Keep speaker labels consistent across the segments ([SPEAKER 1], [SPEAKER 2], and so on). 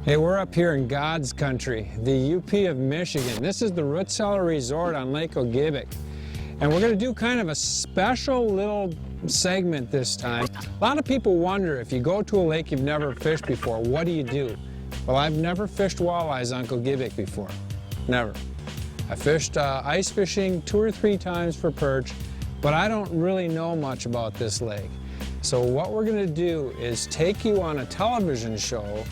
[SPEAKER 1] Hey, we're up here in God's country, the UP of Michigan. This is the Root Cellar Resort on Lake Gogebic. And we're going to do kind of a special little segment this time. A lot of people wonder, if you go to a lake you've never fished before, what do you do? Well, I've never fished walleyes on Gogebic before. Never. I fished ice fishing 2 or 3 times for perch, but I don't really know much about this lake. So what we're going to do is take you on a television show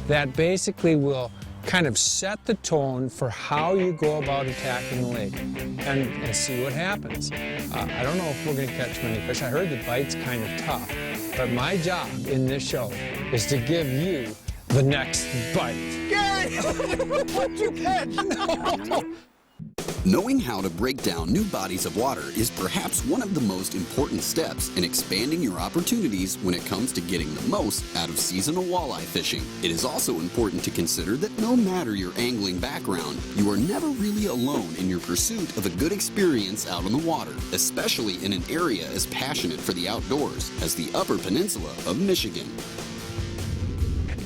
[SPEAKER 1] that basically will kind of set the tone for how you go about attacking the lake and see what happens. I don't know if we're going to catch many fish. I heard the bite's kind of tough, but my job in this show is to give you the next bite.
[SPEAKER 2] Gary! What'd you catch?
[SPEAKER 1] No.
[SPEAKER 3] Knowing how to break down new bodies of water is perhaps one of the most important steps in expanding your opportunities when it comes to getting the most out of seasonal walleye fishing. It is also important to consider that no matter your angling background, you are never really alone in your pursuit of a good experience out on the water, especially in an area as passionate for the outdoors as the Upper Peninsula of Michigan.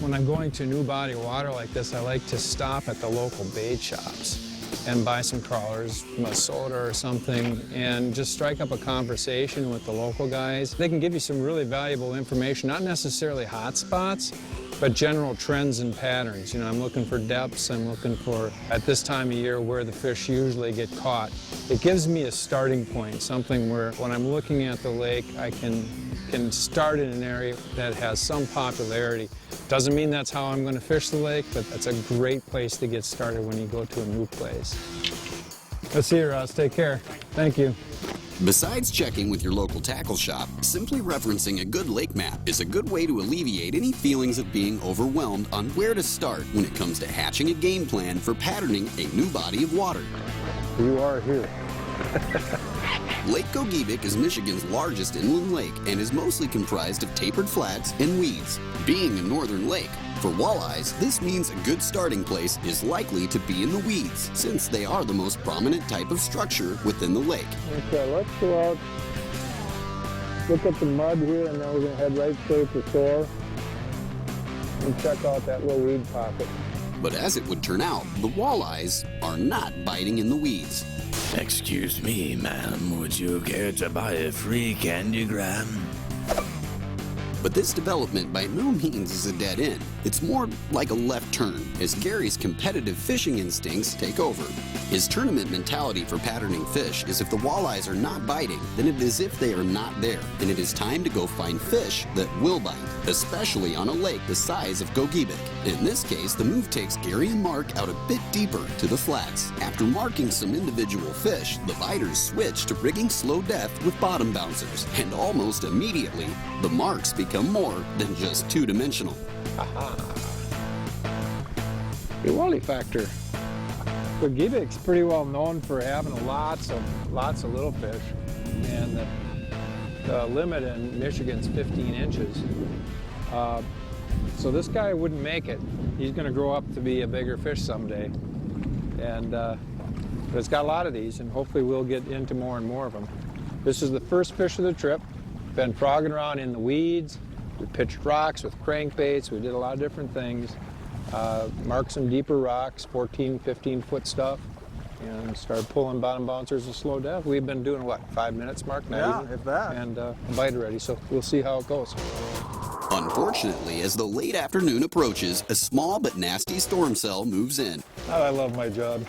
[SPEAKER 1] When I'm going to a new body of water like this, I like to stop at the local bait shops and buy some crawlers, a soda or something, and just strike up a conversation with the local guys. They can give you some really valuable information, not necessarily hot spots, but general trends and patterns. You know, I'm looking for depths, I'm looking for, at this time of year, where the fish usually get caught. It gives me a starting point, something where when I'm looking at the lake, I can start in an area that has some popularity. Doesn't mean that's how I'm going to fish the lake, but that's a great place to get started when you go to a new place. Let's see you, Ross. Take care. Thank you.
[SPEAKER 3] Besides checking with your local tackle shop, simply referencing a good lake map is a good way to alleviate any feelings of being overwhelmed on where to start when it comes to hatching a game plan for patterning a new body of water.
[SPEAKER 1] You are here.
[SPEAKER 3] Lake Gogebic is Michigan's largest inland lake and is mostly comprised of tapered flats and weeds. Being a northern lake, for walleyes, this means a good starting place is likely to be in the weeds, since they are the most prominent type of structure within the lake.
[SPEAKER 1] Okay, let's go out, look at the mud here, and then we're going to head right straight to shore and check out that little weed pocket.
[SPEAKER 3] But as it would turn out, the walleyes are not biting in the weeds.
[SPEAKER 4] Excuse me, ma'am, would you care to buy a free candygram?
[SPEAKER 3] But this development by no means is a dead end. It's more like a left turn, as Gary's competitive fishing instincts take over. His tournament mentality for patterning fish is if the walleyes are not biting, then it is if they are not there, and it is time to go find fish that will bite, especially on a lake the size of Gogebic. In this case, the move takes Gary and Mark out a bit deeper to the flats. After marking some individual fish, the biters switch to rigging slow death with bottom bouncers, and almost immediately, the marks become more than just two-dimensional.
[SPEAKER 1] Your walleye factor. Gogebic's pretty well known for having lots of little fish, and the limit in Michigan's 15 inches. So this guy wouldn't make it. He's going to grow up to be a bigger fish someday, and but it's got a lot of these, and hopefully we'll get into more and more of them. This is the first fish of the trip. Been frogging around in the weeds. We pitched rocks with crankbaits. We did a lot of different things. Marked some deeper rocks, 14, 15-foot stuff, and started pulling bottom bouncers with slow death. We've been doing, what, 5 minutes, Mark?
[SPEAKER 2] Yeah, if that.
[SPEAKER 1] And a bite already, so we'll see how it goes.
[SPEAKER 3] Unfortunately, as the late afternoon approaches, a small but nasty storm cell moves in.
[SPEAKER 1] Oh, I love my job.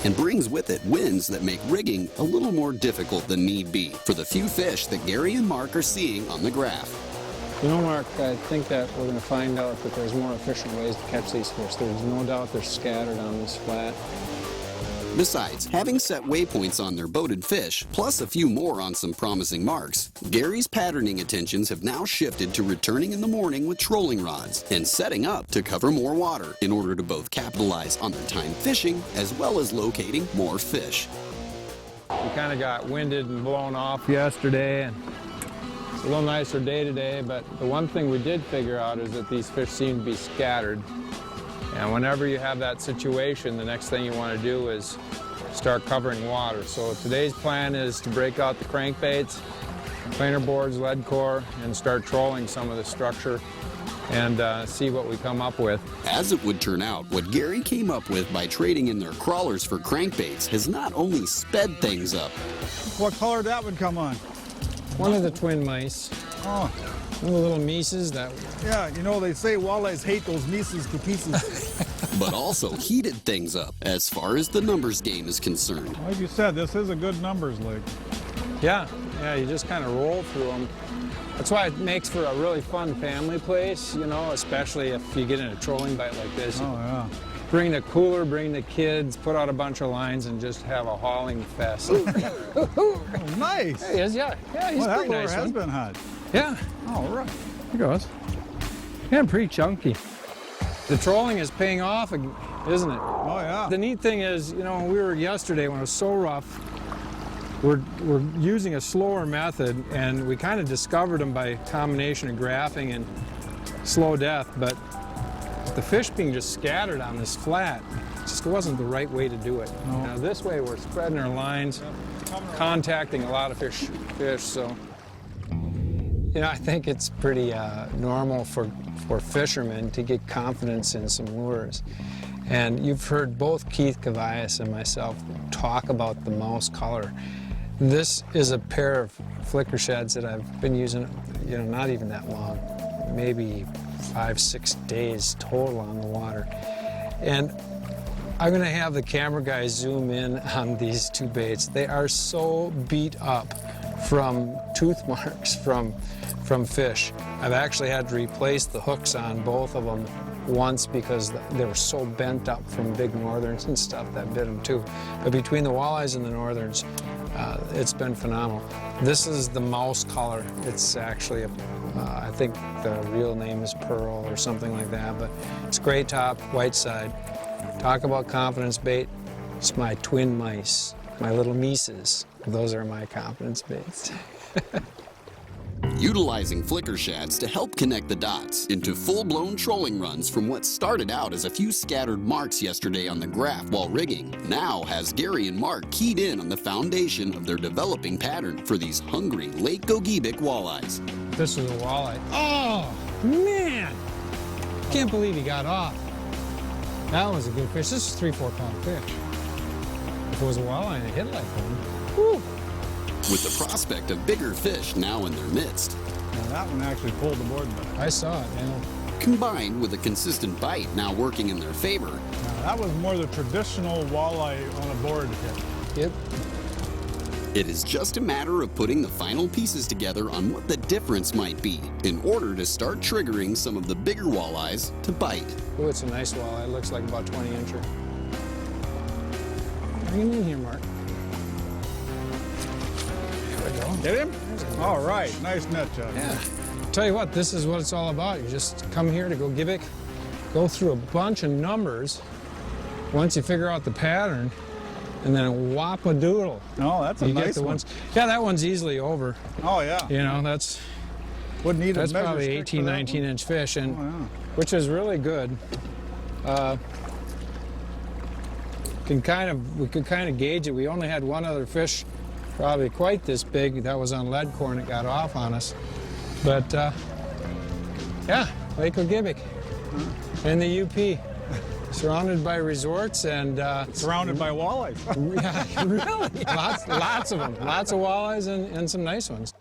[SPEAKER 3] And brings with it winds that make rigging a little more difficult than need be for the few fish that Gary and Mark are seeing on the graph.
[SPEAKER 1] You know, Mark, I think that we're going to find out that there's more efficient ways to catch these fish. There's no doubt they're scattered on this flat.
[SPEAKER 3] Besides, having set waypoints on their boated fish, plus a few more on some promising marks, Gary's patterning attentions have now shifted to returning in the morning with trolling rods and setting up to cover more water in order to both capitalize on their time fishing as well as locating more fish.
[SPEAKER 1] We kind of got winded and blown off yesterday, and it's a little nicer day today, but the one thing we did figure out is that these fish seem to be scattered. And whenever you have that situation, the next thing you want to do is start covering water. So today's plan is to break out the crankbaits, planer boards, lead core, and start trolling some of the structure and see what we come up with.
[SPEAKER 3] As it would turn out, what Gary came up with by trading in their crawlers for crankbaits has not only sped things up.
[SPEAKER 2] What color did that one come on?
[SPEAKER 1] One of the twin mice.
[SPEAKER 2] Oh,
[SPEAKER 1] One of the little mises that...
[SPEAKER 2] yeah, you know, they say walleyes hate those mises to pieces.
[SPEAKER 3] But also heated things up as far as the numbers game is concerned.
[SPEAKER 2] Like you said, this is a good numbers lake.
[SPEAKER 1] Yeah, you just kind of roll through them. That's why it makes for a really fun family place, you know, especially if you get in a trolling bite like this.
[SPEAKER 2] Oh, yeah.
[SPEAKER 1] Bring the cooler, bring the kids, put out a bunch of lines, and just have a hauling fest.
[SPEAKER 2] Oh, nice.
[SPEAKER 1] He is, yeah, he's
[SPEAKER 2] Well, that
[SPEAKER 1] pretty
[SPEAKER 2] lure
[SPEAKER 1] nice
[SPEAKER 2] has
[SPEAKER 1] one.
[SPEAKER 2] been hot.
[SPEAKER 1] Yeah,
[SPEAKER 2] All right.
[SPEAKER 1] he goes. Yeah, pretty chunky. The trolling is paying off, isn't it?
[SPEAKER 2] Oh, yeah.
[SPEAKER 1] The neat thing is, you know, when we were yesterday when it was so rough, we're using a slower method, and we kind of discovered them by a combination of graphing and slow death, but the fish being just scattered on this flat just wasn't the right way to do it.
[SPEAKER 2] No.
[SPEAKER 1] You know, this way we're spreading our lines, contacting a lot of fish, so. You know, I think it's pretty normal for fishermen to get confidence in some lures. And you've heard both Keith Cavias and myself talk about the mouse color. This is a pair of flicker sheds that I've been using, you know, not even that long, maybe 5-6 days total on the water. And I'm gonna have the camera guys zoom in on these two baits. They are so beat up from tooth marks from fish. I've actually had to replace the hooks on both of them once because they were so bent up from big northerns and stuff that bit them too. But between the walleyes and the northerns, it's been phenomenal. This is the mouse color. It's actually, I think the real name is Pearl or something like that, but it's gray top, white side. Talk about confidence bait. It's my twin mice, my little mises. Those are my confidence baits.
[SPEAKER 3] Utilizing flicker shads to help connect the dots into full-blown trolling runs from what started out as a few scattered marks yesterday on the graph while rigging, now has Gary and Mark keyed in on the foundation of their developing pattern for these hungry Lake Gogebic walleyes.
[SPEAKER 1] This is a walleye. Oh, man! Can't believe he got off. That was a good fish. This is a 3-4 pound fish. If it was a walleye and it hit like one, whew.
[SPEAKER 3] With the prospect of bigger fish now in their midst,
[SPEAKER 2] Now, that one actually pulled the board back.
[SPEAKER 1] I saw it, yeah.
[SPEAKER 3] combined with a consistent bite now working in their favor,
[SPEAKER 2] Now, that was more the traditional walleye on a board hit.
[SPEAKER 1] Yep.
[SPEAKER 3] it is just a matter of putting the final pieces together on what the difference might be in order to start triggering some of the bigger walleyes to bite.
[SPEAKER 1] Oh, it's a nice walleye. It looks like about 20 incher. Bring him in here, Mark. There we go.
[SPEAKER 2] Get him? All right. Nice net job.
[SPEAKER 1] Yeah. Tell you what, this is what it's all about. You just come here to Gogebic, go through a bunch of numbers. Once you figure out the pattern, and then whop-a-doodle.
[SPEAKER 2] Oh, that's a
[SPEAKER 1] You get
[SPEAKER 2] nice
[SPEAKER 1] the
[SPEAKER 2] one.
[SPEAKER 1] ones. Yeah, that one's easily over.
[SPEAKER 2] Oh, yeah.
[SPEAKER 1] You know, that's
[SPEAKER 2] Wouldn't need a measure
[SPEAKER 1] probably
[SPEAKER 2] stick
[SPEAKER 1] 18,
[SPEAKER 2] for that
[SPEAKER 1] 19
[SPEAKER 2] one.
[SPEAKER 1] inch fish, and
[SPEAKER 2] Oh, yeah.
[SPEAKER 1] which is really good. We could kind of gauge it. We only had one other fish, probably quite this big, that was on lead core and it got off on us. But yeah, Lake Gogebic in the UP, surrounded by resorts and
[SPEAKER 2] Surrounded by walleyes.
[SPEAKER 1] yeah, really, lots of them, lots of walleyes and some nice ones.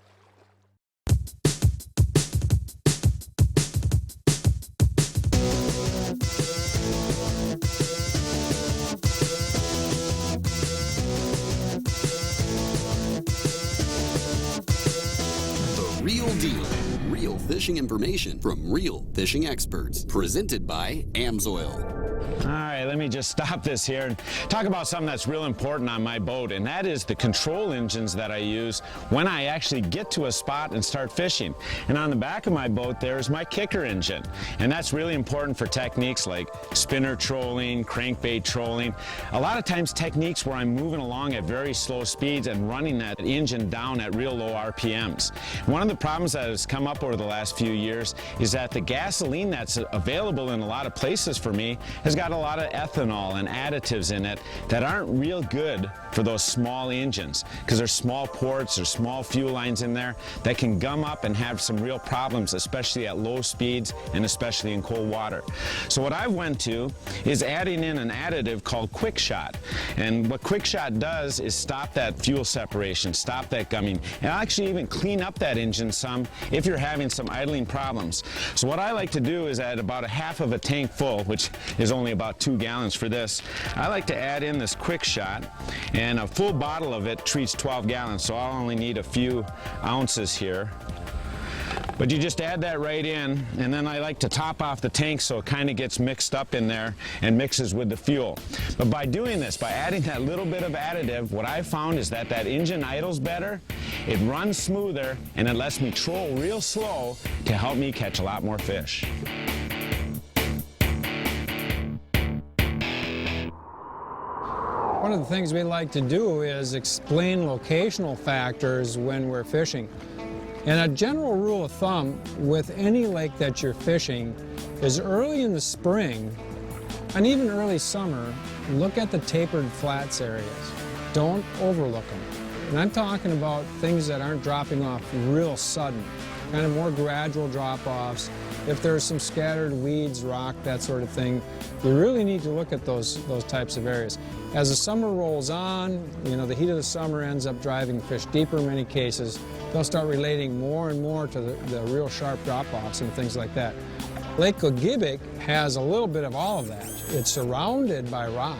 [SPEAKER 3] Real deal. Real fishing information from real fishing experts. Presented by Amsoil.
[SPEAKER 4] All right, let me just stop this here and talk about something that's real important on my boat, and that is the control engines that I use when I actually get to a spot and start fishing. And on the back of my boat, there's my kicker engine, and that's really important for techniques like spinner trolling, crankbait trolling. A lot of times techniques where I'm moving along at very slow speeds and running that engine down at real low RPMs. One of the problems that has come up over the last few years is that the gasoline that's available in a lot of places for me has has got a lot of ethanol and additives in it that aren't real good for those small engines, because there's small ports or small fuel lines in there that can gum up and have some real problems, especially at low speeds and especially in cold water. So what I went to is adding in an additive called Quick Shot. And what Quick Shot does is stop that fuel separation, stop that gumming, and actually even clean up that engine some if you're having some idling problems. So what I like to do is add about a half of a tank full, which is only about 2 gallons for this. I like to add in this Quick Shot, and a full bottle of it treats 12 gallons, so I'll only need a few ounces here. But you just add that right in, and then I like to top off the tank so it kind of gets mixed up in there and mixes with the fuel. But by doing this, by adding that little bit of additive, what I found is that engine idles better, it runs smoother, and it lets me troll real slow to help me catch a lot more fish.
[SPEAKER 1] One of the things we like to do is explain locational factors when we're fishing. And a general rule of thumb with any lake that you're fishing is early in the spring and even early summer, look at the tapered flats areas. Don't overlook them. And I'm talking about things that aren't dropping off real sudden, kind of more gradual drop-offs. If there's some scattered weeds, rock, that sort of thing, you really need to look at those types of areas. As the summer rolls on, you know, the heat of the summer ends up driving fish deeper in many cases. They'll start relating more and more to the real sharp drop-offs and things like that. Lake Gogebic has a little bit of all of that. It's surrounded by rock,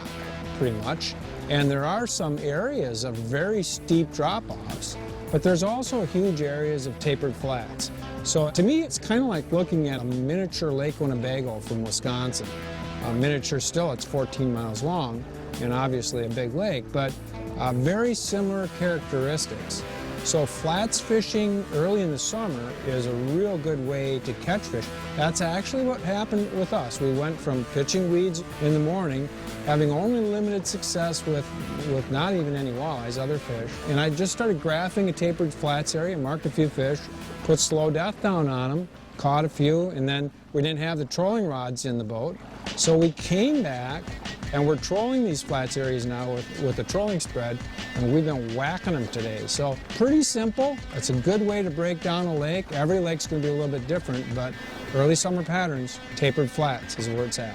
[SPEAKER 1] pretty much, and there are some areas of very steep drop-offs, but there's also huge areas of tapered flats. So to me, it's kind of like looking at a miniature Lake Winnebago from Wisconsin. A miniature still, it's 14 miles long, and obviously a big lake, but very similar characteristics. So flats fishing early in the summer is a real good way to catch fish. That's actually what happened with us. We went from pitching weeds in the morning, having only limited success with not even any walleyes, other fish. And I just started graphing a tapered flats area, marked a few fish, put slow death down on them, caught a few, and then we didn't have the trolling rods in the boat. So we came back, and we're trolling these flats areas now with the trolling spread, and we've been whacking them today. So pretty simple. It's a good way to break down a lake. Every lake's going to be a little bit different, but early summer patterns, tapered flats is where it's at.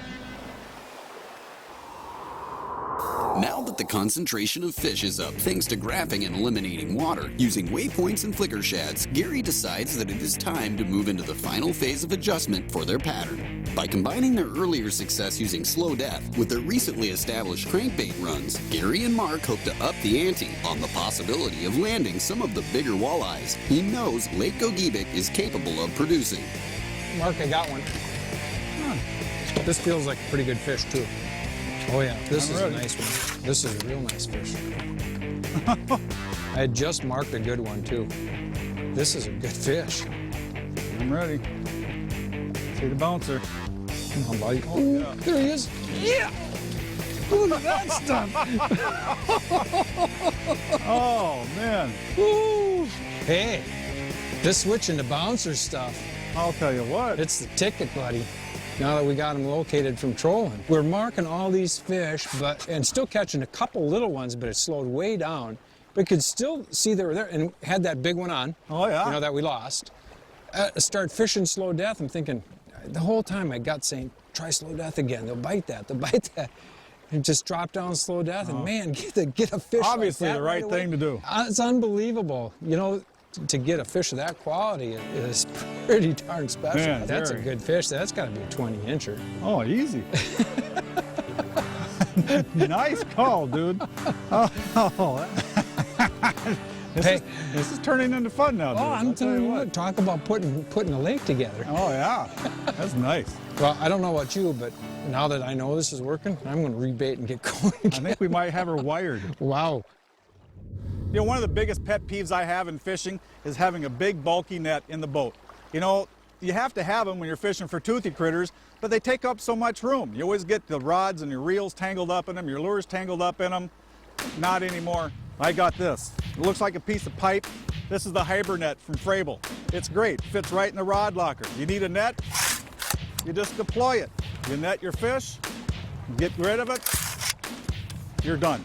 [SPEAKER 3] Now that the concentration of fish is up thanks to graphing and eliminating water, using waypoints and flicker shads, Gary decides that it is time to move into the final phase of adjustment for their pattern. By combining their earlier success using slow death with their recently established crankbait runs, Gary and Mark hope to up the ante on the possibility of landing some of the bigger walleyes he knows Lake Gogebic is capable of producing.
[SPEAKER 1] Mark, I got one. This feels like a pretty good fish, too. Oh yeah, this is a nice one. This is a real nice fish. I had just marked a good one too. This is a good fish.
[SPEAKER 2] I'm ready. See the bouncer.
[SPEAKER 1] Come on, buddy.
[SPEAKER 2] Oh, yeah.
[SPEAKER 1] There he is. Yeah! Look at that stuff.
[SPEAKER 2] Oh, man.
[SPEAKER 1] Woo. Hey, this switching to bouncer stuff,
[SPEAKER 2] I'll tell you what.
[SPEAKER 1] it's the ticket, buddy. Now that we got them located from trolling. We're marking all these fish, and still catching a couple little ones, but it slowed way down. We could still see they were there, and had that big one on.
[SPEAKER 2] Oh, yeah.
[SPEAKER 1] You know, that we lost. Start fishing slow death. I'm thinking, the whole time my gut's saying, try slow death again. They'll bite that. They'll bite that. And just drop down slow death, and man, get a fish.
[SPEAKER 2] Obviously
[SPEAKER 1] like that
[SPEAKER 2] the right thing to do.
[SPEAKER 1] It's unbelievable. You know, to get a fish of that quality is pretty darn special.
[SPEAKER 2] Man,
[SPEAKER 1] that's
[SPEAKER 2] very.
[SPEAKER 1] a good fish. That's got to be a 20-incher.
[SPEAKER 2] Oh, easy. Nice call, dude. Oh. This is turning into fun now, dude.
[SPEAKER 1] Oh, I'm telling you what, talk about putting a lake together.
[SPEAKER 2] Oh, yeah. That's nice.
[SPEAKER 1] Well, I don't know about you, but now that I know this is working, I'm going to rebait and get going again.
[SPEAKER 2] I think we might have her wired.
[SPEAKER 1] Wow.
[SPEAKER 2] You know, one of the biggest pet peeves I have in fishing is having a big, bulky net in the boat. You know, you have to have them when you're fishing for toothy critters, but they take up so much room. You always get the rods and your reels tangled up in them, your lures tangled up in them. Not anymore. I got this. It looks like a piece of pipe. This is the Hibernet from Frable. It's great. Fits right in the rod locker. You need a net, you just deploy it. You net your fish, get rid of it, you're done.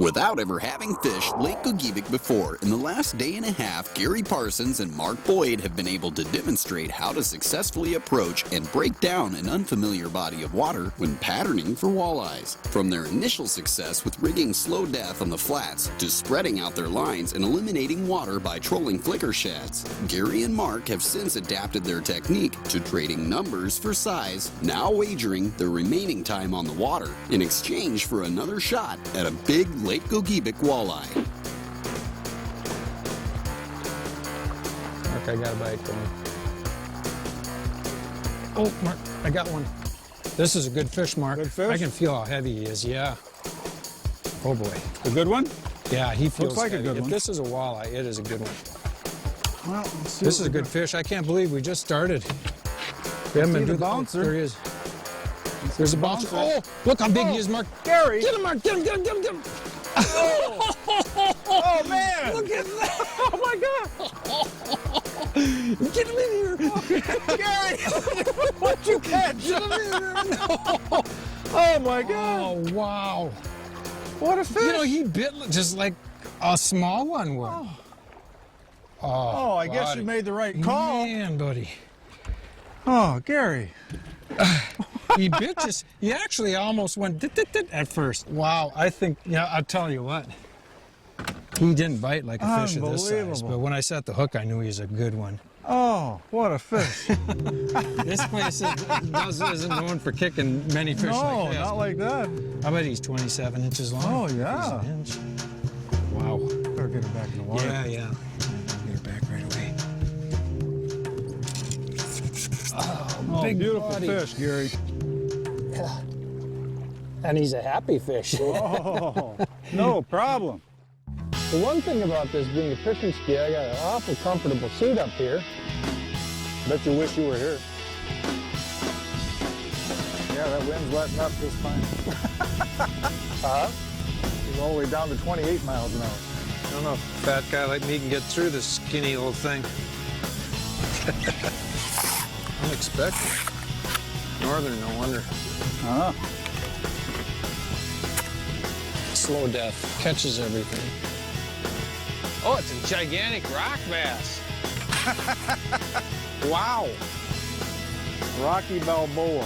[SPEAKER 3] Without ever having fished Lake Gogebic before, in the last day and a half, Gary Parsons and Mark Boyd have been able to demonstrate how to successfully approach and break down an unfamiliar body of water when patterning for walleyes. From their initial success with rigging slow death on the flats to spreading out their lines and eliminating water by trolling flicker shads, Gary and Mark have since adapted their technique to trading numbers for size, now wagering their remaining time on the water in exchange for another shot at a big Lake Gogebic walleye.
[SPEAKER 1] Mark, I got a bite going. Oh, Mark, I got one. This is a good fish, Mark.
[SPEAKER 2] Good fish?
[SPEAKER 1] I can feel how heavy he is, yeah. Oh boy.
[SPEAKER 2] A good one?
[SPEAKER 1] Yeah, he feels
[SPEAKER 2] Looks like a
[SPEAKER 1] heavy.
[SPEAKER 2] good
[SPEAKER 1] If
[SPEAKER 2] one.
[SPEAKER 1] this is a walleye, it is a good one.
[SPEAKER 2] Well, let's see
[SPEAKER 1] This
[SPEAKER 2] what
[SPEAKER 1] is a
[SPEAKER 2] we
[SPEAKER 1] good
[SPEAKER 2] got.
[SPEAKER 1] fish. I can't believe we just started. We haven't
[SPEAKER 2] See
[SPEAKER 1] been
[SPEAKER 2] the
[SPEAKER 1] doing- oh,
[SPEAKER 2] bouncer.
[SPEAKER 1] there he is. There's a bouncer. Oh, look how big he is, Mark.
[SPEAKER 2] Gary!
[SPEAKER 1] Get him, Mark. Get him, get him, get him, get him.
[SPEAKER 2] Oh, man!
[SPEAKER 1] Look at that. Oh, my God. Get him in here.
[SPEAKER 2] Gary! What'd you catch?
[SPEAKER 1] Get him in here. No.
[SPEAKER 2] Oh, my God!
[SPEAKER 1] Oh, wow.
[SPEAKER 2] What a fish!
[SPEAKER 1] You know, he bit just like a small one would.
[SPEAKER 2] Oh, I guess
[SPEAKER 1] buddy.
[SPEAKER 2] you made the right call.
[SPEAKER 1] Man, buddy.
[SPEAKER 2] Oh, Gary.
[SPEAKER 1] He bit just, he actually almost went dit at first. Wow, I think, yeah, I'll tell you what. He didn't bite like a fish of this size,
[SPEAKER 2] Unbelievable.
[SPEAKER 1] but when I set the hook, I knew he was a good one.
[SPEAKER 2] Oh, what a fish.
[SPEAKER 1] This place isn't known for kicking many fish
[SPEAKER 2] No,
[SPEAKER 1] like this.
[SPEAKER 2] not like that.
[SPEAKER 1] I bet he's 27 inches long.
[SPEAKER 2] Oh, yeah.
[SPEAKER 1] He's an inch. Wow.
[SPEAKER 2] Better get her back in the water.
[SPEAKER 1] Yeah. Get her back right away.
[SPEAKER 2] Oh,
[SPEAKER 1] Big
[SPEAKER 2] beautiful
[SPEAKER 1] body.
[SPEAKER 2] fish, Gary.
[SPEAKER 1] Yeah. And he's a happy fish.
[SPEAKER 2] Oh, no problem.
[SPEAKER 1] The one thing about this being a fishing ski, I got an awful comfortable seat up here.
[SPEAKER 2] Bet you wish you were here. Yeah, that wind's letting up just fine. He's all the way down to 28 miles an hour.
[SPEAKER 1] I don't know if a fat guy like me can get through this skinny old thing. Unexpected. Northern, no wonder. Slow death, catches everything. Oh, it's a gigantic rock bass. Wow.
[SPEAKER 2] Rocky Balboa.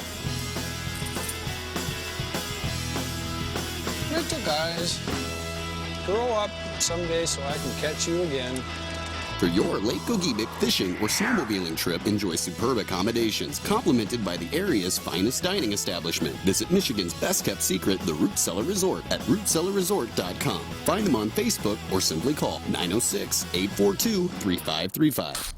[SPEAKER 1] Little guys, grow up someday so I can catch you again.
[SPEAKER 3] For your Lake Gogebic fishing or snowmobiling trip, enjoy superb accommodations, complimented by the area's finest dining establishment. Visit Michigan's best-kept secret, the Root Cellar Resort, at rootcellarresort.com. Find them on Facebook or simply call 906-842-3535.